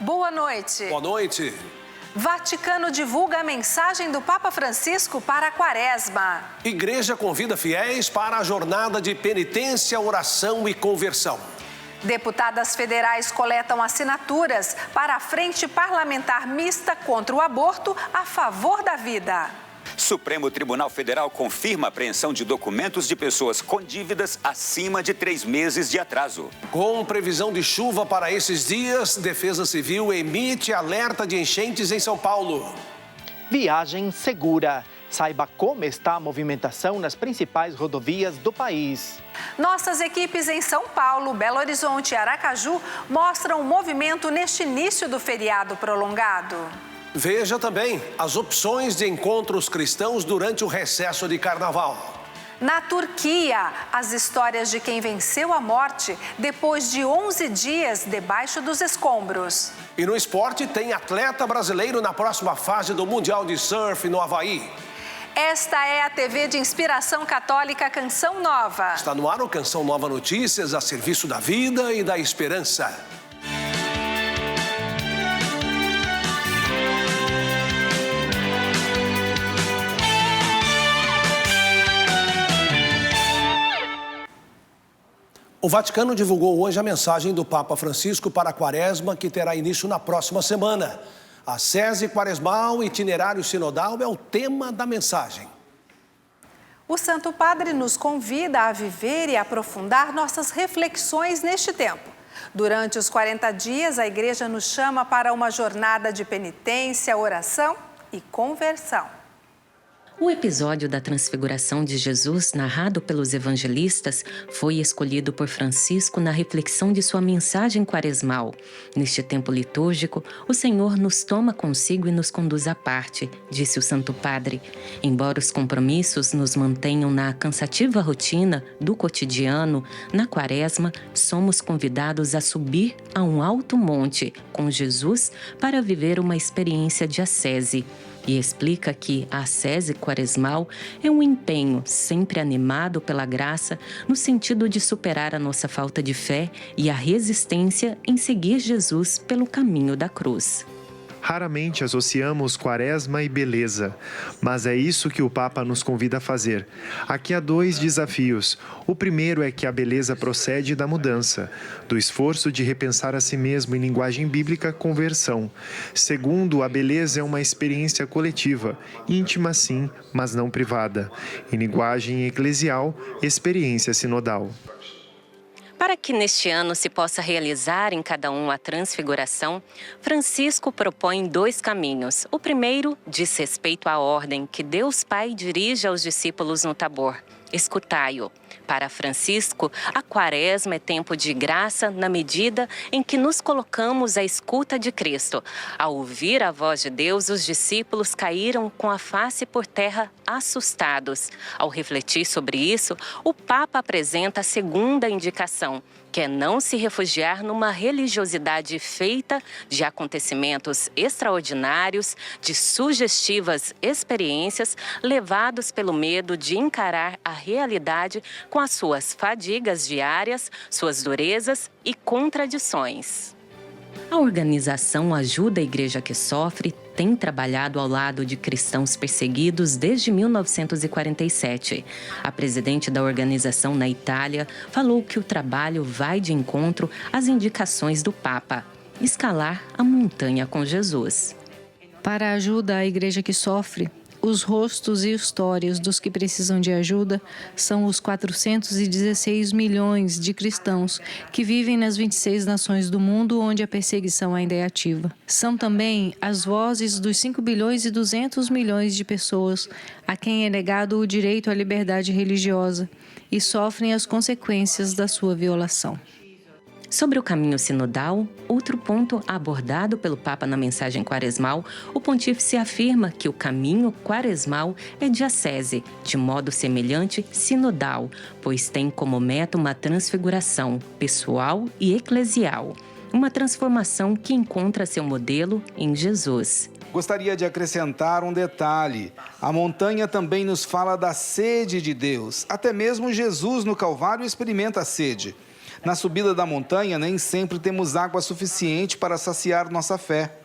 Boa noite. Boa noite. Vaticano divulga a mensagem do Papa Francisco para a Quaresma. Igreja convida fiéis para a jornada de penitência, oração e conversão. Deputadas federais coletam assinaturas para a Frente Parlamentar Mista contra o Aborto a favor da vida. Supremo Tribunal Federal confirma a apreensão de documentos de pessoas com dívidas acima de 3 meses de atraso. Com previsão de chuva para esses dias, Defesa Civil emite alerta de enchentes em São Paulo. Viagem segura. Saiba como está a movimentação nas principais rodovias do país. Nossas equipes em São Paulo, Belo Horizonte e Aracaju mostram o movimento neste início do feriado prolongado. Veja também as opções de encontros cristãos durante o recesso de carnaval. Na Turquia, as histórias de quem venceu a morte depois de 11 dias debaixo dos escombros. E no esporte tem atleta brasileiro na próxima fase do Mundial de Surf no Havaí. Esta é a TV de inspiração católica Canção Nova. Está no ar o Canção Nova Notícias, a serviço da vida e da esperança. O Vaticano divulgou hoje a mensagem do Papa Francisco para a Quaresma, que terá início na próxima semana. A Ascese Quaresmal, itinerário sinodal, é o tema da mensagem. O Santo Padre nos convida a viver e aprofundar nossas reflexões neste tempo. Durante os 40 dias, a Igreja nos chama para uma jornada de penitência, oração e conversão. O episódio da Transfiguração de Jesus, narrado pelos evangelistas, foi escolhido por Francisco na reflexão de sua mensagem quaresmal. Neste tempo litúrgico, o Senhor nos toma consigo e nos conduz à parte, disse o Santo Padre. Embora os compromissos nos mantenham na cansativa rotina do cotidiano, na Quaresma, somos convidados a subir a um alto monte com Jesus para viver uma experiência de ascese. E explica que a ascese quaresmal é um empenho sempre animado pela graça no sentido de superar a nossa falta de fé e a resistência em seguir Jesus pelo caminho da cruz. Raramente associamos quaresma e beleza, mas é isso que o Papa nos convida a fazer. Aqui há 2 desafios. O primeiro é que a beleza procede da mudança, do esforço de repensar a si mesmo em linguagem bíblica, conversão. Segundo, a beleza é uma experiência coletiva, íntima sim, mas não privada. Em linguagem eclesial, experiência sinodal. Para que neste ano se possa realizar em cada um a transfiguração, Francisco propõe 2 caminhos. O primeiro diz respeito à ordem que Deus Pai dirige aos discípulos no Tabor. Escutai-o. Para Francisco, a Quaresma é tempo de graça na medida em que nos colocamos à escuta de Cristo. Ao ouvir a voz de Deus, os discípulos caíram com a face por terra assustados. Ao refletir sobre isso, o Papa apresenta a segunda indicação, que é não se refugiar numa religiosidade feita de acontecimentos extraordinários, de sugestivas experiências, levados pelo medo de encarar a realidade com as suas fadigas diárias, suas durezas e contradições. A organização Ajuda a Igreja que Sofre tem trabalhado ao lado de cristãos perseguidos desde 1947. A presidente da organização na Itália falou que o trabalho vai de encontro às indicações do Papa: escalar a montanha com Jesus. Para a Ajuda à Igreja que Sofre, os rostos e histórias dos que precisam de ajuda são os 416 milhões de cristãos que vivem nas 26 nações do mundo onde a perseguição ainda é ativa. São também as vozes dos 5 bilhões e 200 milhões de pessoas a quem é negado o direito à liberdade religiosa e sofrem as consequências da sua violação. Sobre o caminho sinodal, outro ponto abordado pelo Papa na mensagem quaresmal, o pontífice afirma que o caminho quaresmal é de ascese, de modo semelhante sinodal, pois tem como meta uma transfiguração pessoal e eclesial, uma transformação que encontra seu modelo em Jesus. Gostaria de acrescentar um detalhe. A montanha também nos fala da sede de Deus. Até mesmo Jesus no Calvário experimenta a sede. Na subida da montanha, nem sempre temos água suficiente para saciar nossa fé.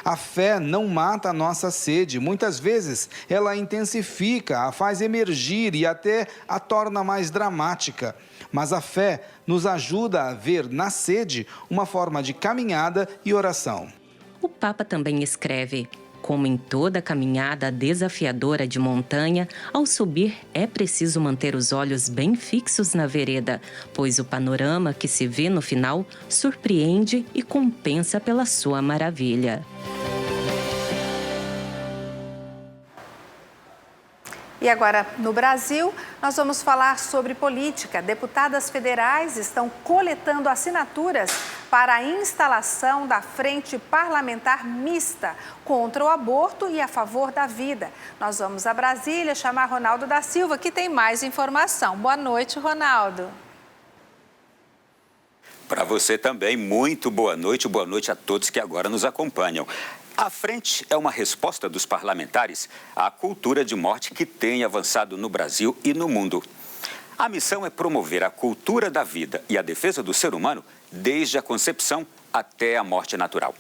A fé não mata a nossa sede. Muitas vezes, ela a intensifica, a faz emergir e até a torna mais dramática. Mas a fé nos ajuda a ver na sede uma forma de caminhada e oração. O Papa também escreve: como em toda caminhada desafiadora de montanha, ao subir é preciso manter os olhos bem fixos na vereda, pois o panorama que se vê no final surpreende e compensa pela sua maravilha. E agora, no Brasil, nós vamos falar sobre política. Deputadas federais estão coletando assinaturas para a instalação da Frente Parlamentar Mista contra o aborto e a favor da vida. Nós vamos a Brasília chamar Ronaldo da Silva, que tem mais informação. Boa noite, Ronaldo. Para você também, muito boa noite a todos que agora nos acompanham. A frente é uma resposta dos parlamentares à cultura de morte que tem avançado no Brasil e no mundo. A missão é promover a cultura da vida e a defesa do ser humano desde a concepção até a morte natural.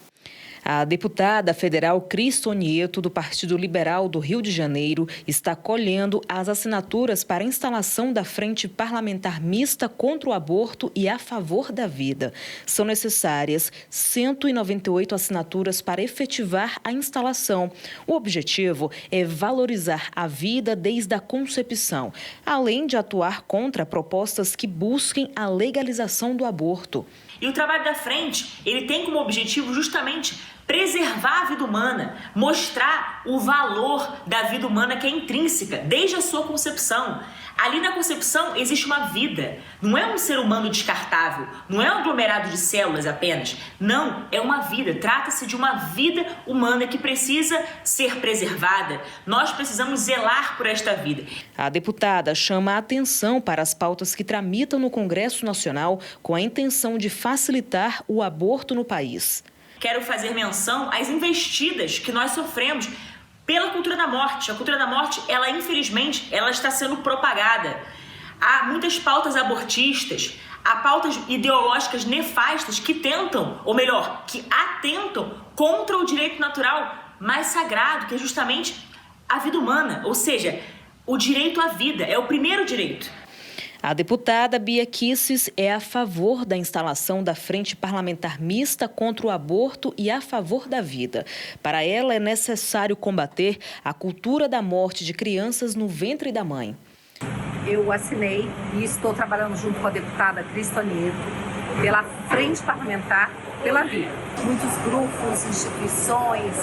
A deputada federal Cristo Nieto, do Partido Liberal do Rio de Janeiro, está colhendo as assinaturas para a instalação da Frente Parlamentar Mista contra o aborto e a favor da vida. São necessárias 198 assinaturas para efetivar a instalação. O objetivo é valorizar a vida desde a concepção, além de atuar contra propostas que busquem a legalização do aborto. E o trabalho da frente, ele tem como objetivo justamente preservar a vida humana, mostrar o valor da vida humana que é intrínseca desde a sua concepção. Ali na concepção existe uma vida, não é um ser humano descartável, não é um aglomerado de células apenas, não, é uma vida, trata-se de uma vida humana que precisa ser preservada. Nós precisamos zelar por esta vida. A deputada chama a atenção para as pautas que tramitam no Congresso Nacional com a intenção de facilitar o aborto no país. Quero fazer menção às investidas que nós sofremos pela cultura da morte. A cultura da morte, ela infelizmente, ela está sendo propagada. Há muitas pautas abortistas, há pautas ideológicas nefastas que tentam, ou melhor, que atentam contra o direito natural mais sagrado, que é justamente a vida humana. Ou seja, o direito à vida é o primeiro direito. A deputada Bia Kicis é a favor da instalação da Frente Parlamentar Mista contra o aborto e a favor da vida. Para ela, é necessário combater a cultura da morte de crianças no ventre da mãe. Eu assinei e estou trabalhando junto com a deputada Cristo Nieto pela Frente Parlamentar pela Vida. Muitos grupos, instituições,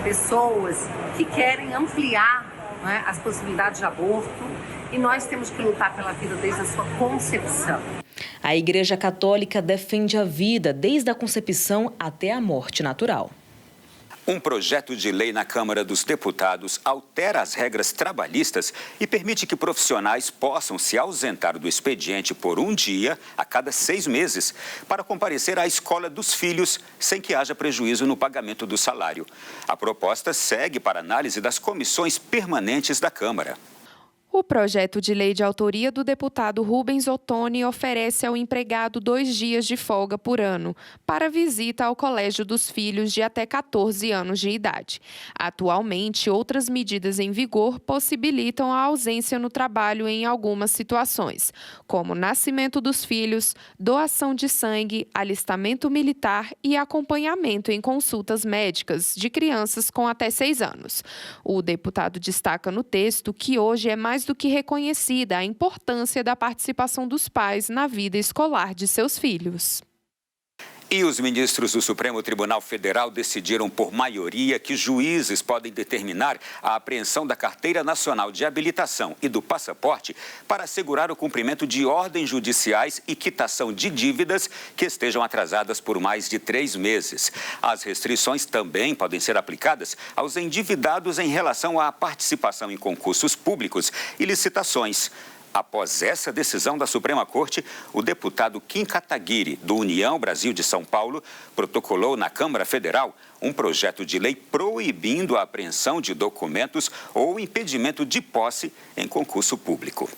pessoas que querem ampliar, né, as possibilidades de aborto. E nós temos que lutar pela vida desde a sua concepção. A Igreja Católica defende a vida desde a concepção até a morte natural. Um projeto de lei na Câmara dos Deputados altera as regras trabalhistas e permite que profissionais possam se ausentar do expediente por um dia a cada 6 meses para comparecer à escola dos filhos sem que haja prejuízo no pagamento do salário. A proposta segue para análise das comissões permanentes da Câmara. O projeto de lei de autoria do deputado Rubens Ottoni oferece ao empregado 2 dias de folga por ano para visita ao colégio dos filhos de até 14 anos de idade. Atualmente, outras medidas em vigor possibilitam a ausência no trabalho em algumas situações, como nascimento dos filhos, doação de sangue, alistamento militar e acompanhamento em consultas médicas de crianças com até 6 anos. O deputado destaca no texto que hoje é mais do que reconhecida a importância da participação dos pais na vida escolar de seus filhos. E os ministros do Supremo Tribunal Federal decidiram por maioria que juízes podem determinar a apreensão da Carteira Nacional de Habilitação e do passaporte para assegurar o cumprimento de ordens judiciais e quitação de dívidas que estejam atrasadas por mais de 3 meses. As restrições também podem ser aplicadas aos endividados em relação à participação em concursos públicos e licitações. Após essa decisão da Suprema Corte, o deputado Kim Kataguiri, do União Brasil de São Paulo, protocolou na Câmara Federal um projeto de lei proibindo a apreensão de documentos ou impedimento de posse em concurso público.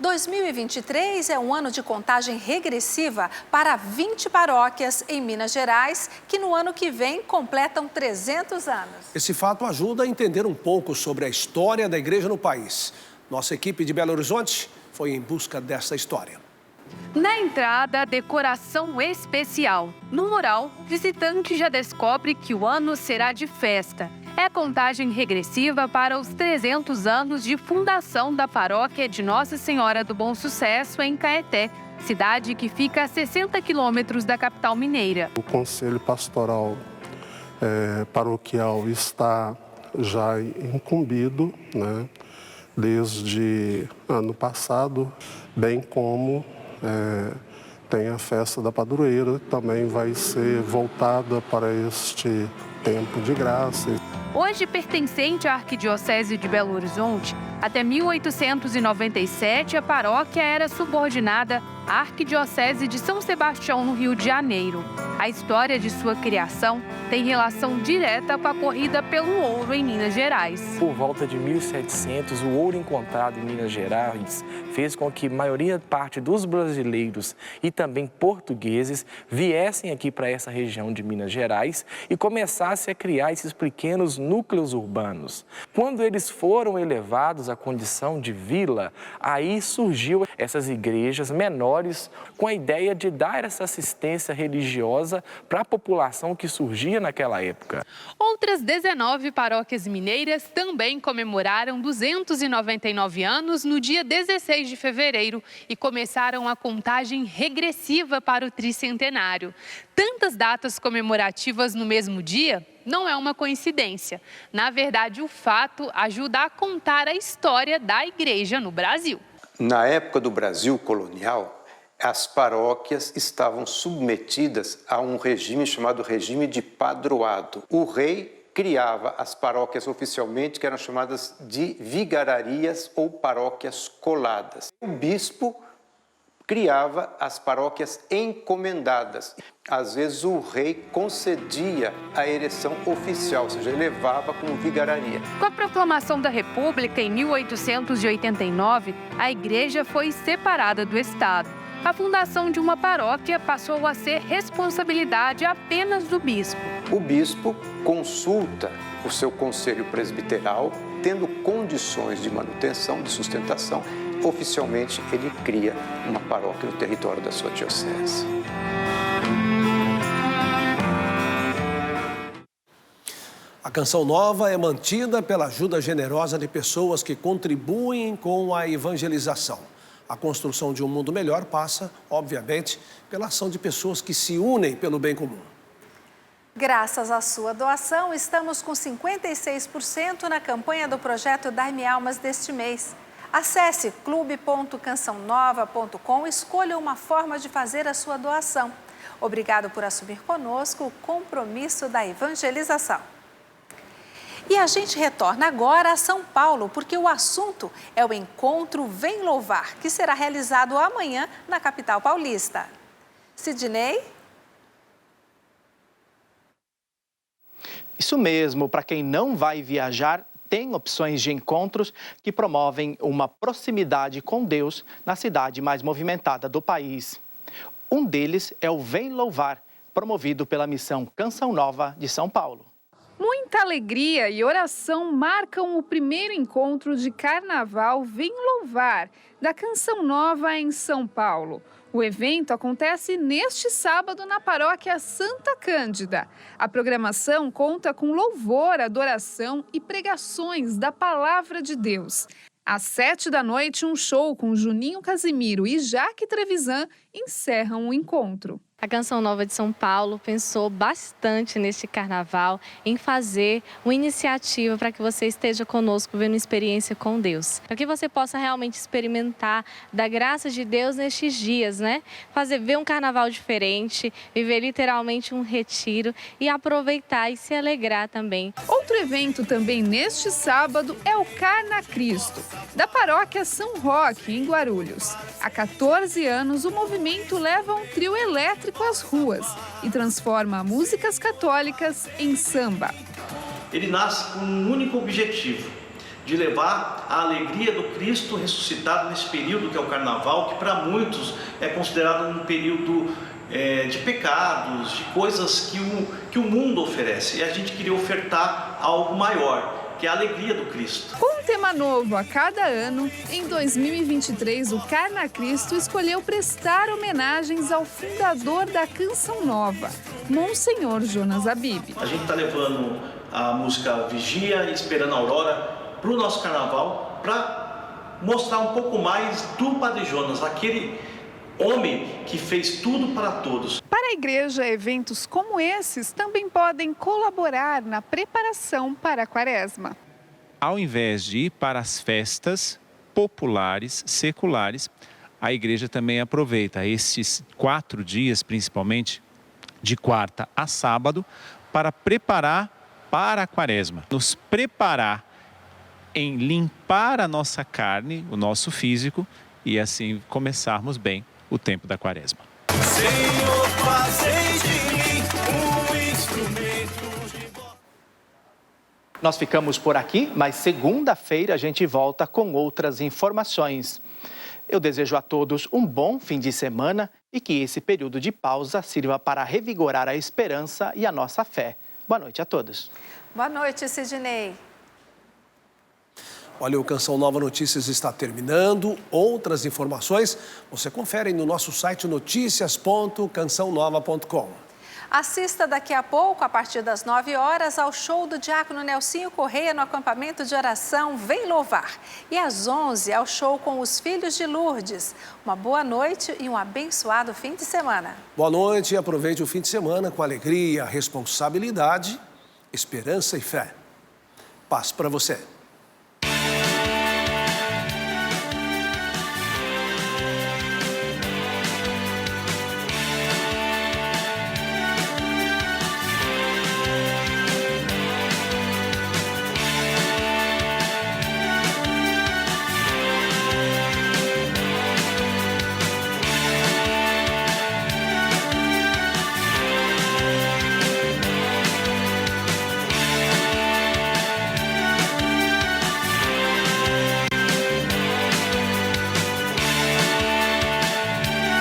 2023 é um ano de contagem regressiva para 20 paróquias em Minas Gerais, que no ano que vem completam 300 anos. Esse fato ajuda a entender um pouco sobre a história da igreja no país. Nossa equipe de Belo Horizonte foi em busca dessa história. Na entrada, decoração especial. No mural, visitante já descobre que o ano será de festa. É contagem regressiva para os 300 anos de fundação da paróquia de Nossa Senhora do Bom Sucesso, em Caeté, cidade que fica a 60 quilômetros da capital mineira. O Conselho Pastoral Paroquial está já incumbido, né, desde ano passado, bem como tem a festa da padroeira, que também vai ser voltada para este tempo de graça. Hoje pertencente à Arquidiocese de Belo Horizonte, até 1897 a paróquia era subordinada à Arquidiocese de São Sebastião, no Rio de Janeiro. A história de sua criação tem relação direta com a corrida pelo ouro em Minas Gerais. Por volta de 1700, o ouro encontrado em Minas Gerais fez com que a parte dos brasileiros e também portugueses viessem aqui para essa região de Minas Gerais e começassem a criar esses pequenos núcleos urbanos. Quando eles foram elevados à condição de vila, aí surgiu essas igrejas menores com a ideia de dar essa assistência religiosa para a população que surgia naquela época. Outras 19 paróquias mineiras também comemoraram 299 anos no dia 16 de fevereiro e começaram a contagem regressiva para o tricentenário. Tantas datas comemorativas no mesmo dia não é uma coincidência. Na verdade, o fato ajuda a contar a história da igreja no Brasil. Na época do Brasil colonial, as paróquias estavam submetidas a um regime chamado regime de padroado. O rei criava as paróquias oficialmente, que eram chamadas de vigararias ou paróquias coladas. O bispo criava as paróquias encomendadas. Às vezes o rei concedia a ereção oficial, ou seja, elevava como vigararia. Com a proclamação da República em 1889, a igreja foi separada do Estado. A fundação de uma paróquia passou a ser responsabilidade apenas do bispo. O bispo consulta o seu conselho presbiteral, tendo condições de manutenção, de sustentação. Oficialmente, ele cria uma paróquia no território da sua diocese. A Canção Nova é mantida pela ajuda generosa de pessoas que contribuem com a evangelização. A construção de um mundo melhor passa, obviamente, pela ação de pessoas que se unem pelo bem comum. Graças à sua doação, estamos com 56% na campanha do projeto Dai-me Almas deste mês. Acesse clube.cançãonova.com e escolha uma forma de fazer a sua doação. Obrigado por assumir conosco o compromisso da evangelização. E a gente retorna agora a São Paulo, porque o assunto é o encontro Vem Louvar, que será realizado amanhã na capital paulista. Sidney? Isso mesmo, para quem não vai viajar, tem opções de encontros que promovem uma proximidade com Deus na cidade mais movimentada do país. Um deles é o Vem Louvar, promovido pela Missão Canção Nova de São Paulo. Muita alegria e oração marcam o primeiro encontro de Carnaval Vem Louvar, da Canção Nova em São Paulo. O evento acontece neste sábado na paróquia Santa Cândida. A programação conta com louvor, adoração e pregações da Palavra de Deus. Às 19h, um show com Juninho Casimiro e Jaque Trevisan encerram o encontro. A Canção Nova de São Paulo pensou bastante neste carnaval em fazer uma iniciativa para que você esteja conosco vendo experiência com Deus. Para que você possa realmente experimentar da graça de Deus nestes dias, né? Ver um carnaval diferente, viver literalmente um retiro e aproveitar e se alegrar também. Outro evento também neste sábado é o Carna Cristo, da paróquia São Roque, em Guarulhos. Há 14 anos, o movimento leva um trio elétrico às ruas e transforma músicas católicas em samba. Ele nasce com um único objetivo: de levar a alegria do Cristo ressuscitado nesse período que é o Carnaval, que para muitos é considerado um período de pecados, de coisas que o mundo oferece. E a gente queria ofertar algo maior, que é a alegria do Cristo. Com um tema novo a cada ano, em 2023 o Carna Cristo escolheu prestar homenagens ao fundador da Canção Nova, Monsenhor Jonas Abib. A gente está levando a música Vigia, Esperando a Aurora, para o nosso carnaval, para mostrar um pouco mais do Padre Jonas, aquele homem que fez tudo para todos. Para a igreja, eventos como esses também podem colaborar na preparação para a Quaresma. Ao invés de ir para as festas populares, seculares, a igreja também aproveita estes 4 dias, principalmente de quarta a sábado, para preparar para a Quaresma. Nos preparar em limpar a nossa carne, o nosso físico, e assim começarmos bem o tempo da Quaresma. Senhor, fazei de mim um instrumento de voz. Nós ficamos por aqui, mas segunda-feira a gente volta com outras informações. Eu desejo a todos um bom fim de semana e que esse período de pausa sirva para revigorar a esperança e a nossa fé. Boa noite a todos. Boa noite, Sidney. Olha, o Canção Nova Notícias está terminando. Outras informações você confere no nosso site noticias.cançãonova.com. Assista daqui a pouco, a partir das 9 horas, ao show do diácono Nelsinho Correia no acampamento de oração Vem Louvar. E às 11, ao show com os Filhos de Lourdes. Uma boa noite e um abençoado fim de semana. Boa noite e aproveite o fim de semana com alegria, responsabilidade, esperança e fé. Paz para você.